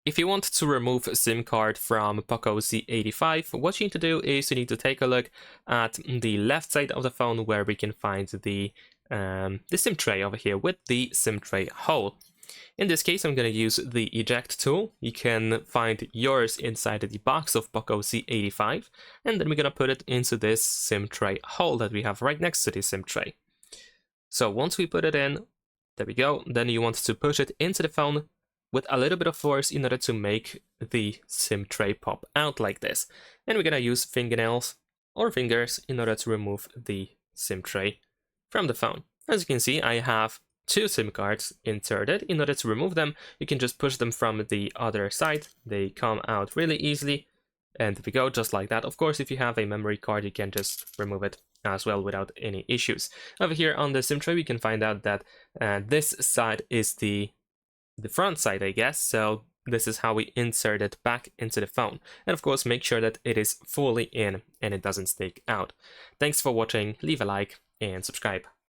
If you want to remove a SIM card from POCO C85, what you need to do is you need to take a look at the left side of the phone where we can find the SIM tray over here with the SIM tray hole. In this case, I'm going to use the eject tool. You can find yours inside the box of POCO C85, and then we're going to put it into this SIM tray hole that we have right next to the SIM tray. So once we put it in, there we go, then you want to push it into the phone with a little bit of force in order to make the SIM tray pop out like this. And we're gonna use fingernails or fingers in order to remove the SIM tray from the phone. As you can see, I have two SIM cards inserted. In order to remove them, you can just push them from the other side. They come out really easily. And there we go, just like that. Of course, if you have a memory card, you can just remove it as well without any issues. Over here on the SIM tray, we can find out that this side is the front side, I guess. So this is how we insert it back into the phone. And of course, make sure that it is fully in and it doesn't stick out. Thanks for watching, leave a like and subscribe.